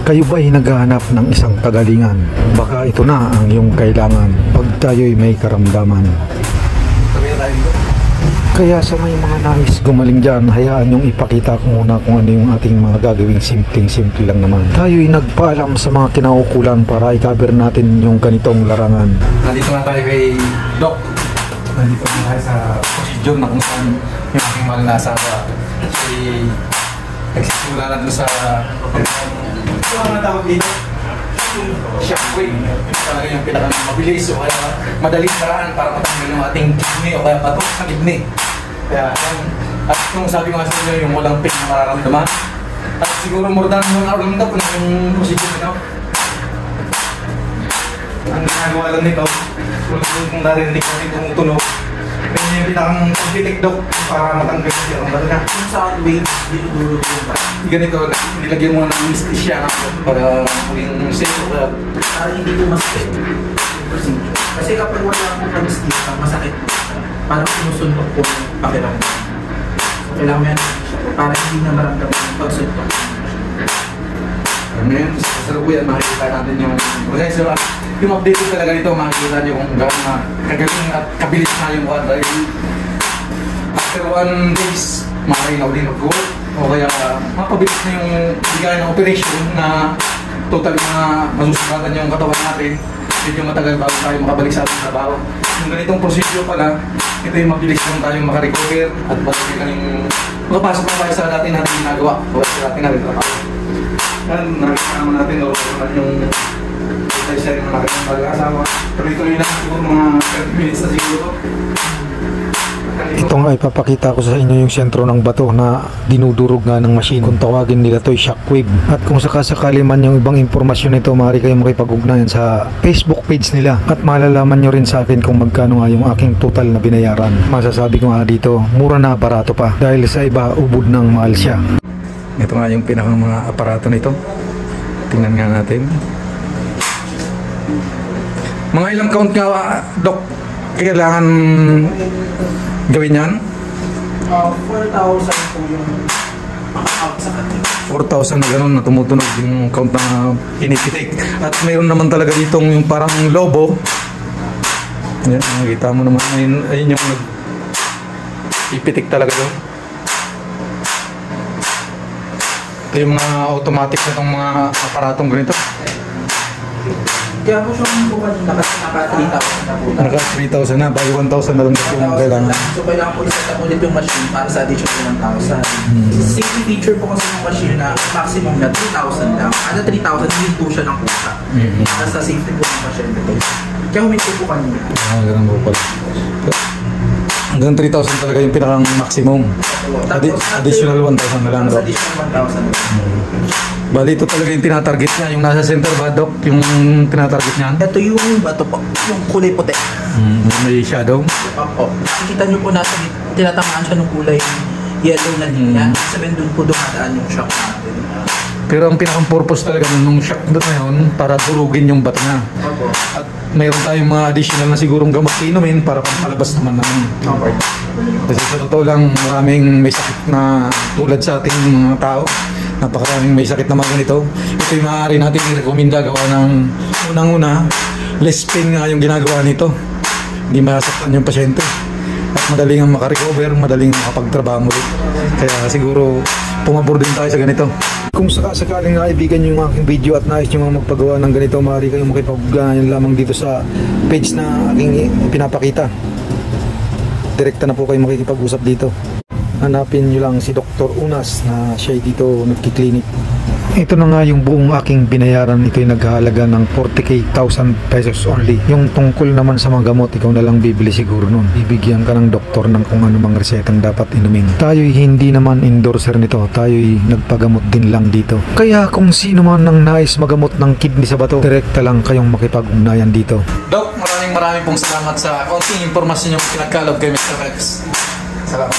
Kayo ba'y naghahanap ng isang kagalingan? Baka ito na ang iyong kailangan pag tayo'y may karamdaman. Kaya sa may mga nais gumaling dyan, hayaan yung ipakita ko muna kung ano yung ating mga gagawing simpleng-simple lang naman. Tayo'y nagpaalam sa mga kinaukulan para i-cover natin yung ganitong larangan. Nandito na tayo kay Doc. Nandito na tayo sa procedure na kung saan yung aking mahal na asawa. Kasi nagsisimula na doon sa ano nga tawag dito? Shockwave. Talaga yung pinakamabilis o kaya madaling paraan para matanggal yung ating kidney o kaya patok sa kidney. Kaya at kung sabi ko nga sa inyo yung walang pain na mararamdaman. At siguro more than 1 hour lang daw kung yung procedure nito. Ang ginagawa lang nito, kung narinig ko rin tumutunog, ganyan yung pinakang pagtitikdok para matanggal siya. Ang bala na. Yung sound waves, dinuduro ko ba? Ganito, nilagyan mo ng anesthesia para maging safe. Para hindi ko masakit. Kasi kapag wala akong anesthesia, masakit po. Parang sinusuntok po yung pakiramdam. Kailangan mo yan para hindi na maramdaman yung pagsuntok. Ngayon, sa salukuyan, makikita natin yung update talaga nito, makikita nyo kung gano'n kagaling at kabilis na yung one. Dahil after 1 days, makakain na ulit mag-work o kaya mapabilis na yung bigay ng operation na totally na masusugatan yung katawan natin. Medyo matagal bago tayo makabalik sa ating trabaho. Yung ganitong procedure pala, ito yung mabilis lang tayong makarecover at balik na yung makapasok na tayo sa natin natin ginagawa o sa natin natin trabaho. Yan, nakikita naman natin o yung tayo siya yung nakikita ng pag-asawa. Tuloy-tuloy lang siguro mga 30 minutes na siguro. Itong ay papakita ko sa inyo yung sentro ng bato na dinudurog nga ng machine. Kung tawagin nila to ay shockwave. At kung sakasakali man yung ibang impormasyon nito, maaari kayong makipag-ugnayan sa Facebook page nila. At malalaman nyo rin sa akin kung magkano nga yung aking total na binayaran. Masasabi ko nga dito, mura na barato pa. Dahil sa iba, ubod ng mahal siya. Ito nga yung pinakang mga aparato nito. Tingnan nga natin. Mga ilang count nga, Dok, kailangan gawin yan? 4,000 po yung out sa kanila. 4,000 na gano'n na tumutunog yung count na pinipitik. At mayroon naman talaga ditong yung parang lobo. Yan, nakikita mo naman. Ayun yung ipitik talaga doon. Ito yung mga automatic na itong mga aparatong ganito. Kaya po siya po kanina kasi naka 3,000 na po. Naka 3,000 na, bago 1,000 na lang kasi yung kailangan. So kailangan po isa-tap ulit yung machine para sa additional 1,000. Safety feature po kasi yung machine na maximum na 3,000 lang. Ada 3,000, hindi po siya ng kusa. Para sa safety po ng machine nito. Kaya huminto po kanina. Ganun po pala. Hanggang 3,000 talaga yung pinakang maximum. Additional 1,000 na lang. Additional 1,000. Bali, ito talaga yung tinatarget niya. Yung nasa center ba, Doc? Yung tinatarget niya? Ito yung bato po. Yung kulay puti. May shadow? Opo. Nakikita nyo po nasa tinatamaan siya ng kulay yellow na linya. Sabihin doon po dumadaan yung shock natin. Pero ang pinakang purpose talaga nung shock doon na yun, para durugin yung bato niya. Opo. At mayroon tayong mga additional na sigurong gamot inumin para pampalabas naman namin. Opo. Kasi sa totoo lang, maraming may sakit na tulad sa ating mga tao. Napakaraming may sakit naman ganito. Ito yung maaari natin i-recommenda gawa ng unang-una, less pain nga yung ginagawa nito. Hindi masaktan yung pasyente. At madaling ang makarecover, madaling makapagtrabaho ulit. Kaya siguro pumabor din tayo sa ganito. Kung sakaling naibigan nyo yung aking video at nais nyo mga magpagawa ng ganito, maaari kayong makipag-ugnayan lamang dito sa page na aking pinapakita. Direkta na po kayo makikipag-usap dito. Hanapin nyo lang si Dr. Unas na siya dito nagkiklinik. Ito na nga yung buong aking binayaran. Ito yung naghahalaga ng 40,000 pesos only. Yung tungkol naman sa mga gamot, ikaw na lang bibili siguro nun. Bibigyan ka ng doktor ng kung ano mang resetang dapat inumin. Tayo'y hindi naman endorser nito. Tayo'y nagpagamot din lang dito. Kaya kung sino man nang nais magamot ng kidney sa bato, direkta lang kayong makipag-ugnayan dito. Doc, maraming pong salamat sa konting impormasyon yung pinagkalog kay Mr. Rex. Salamat.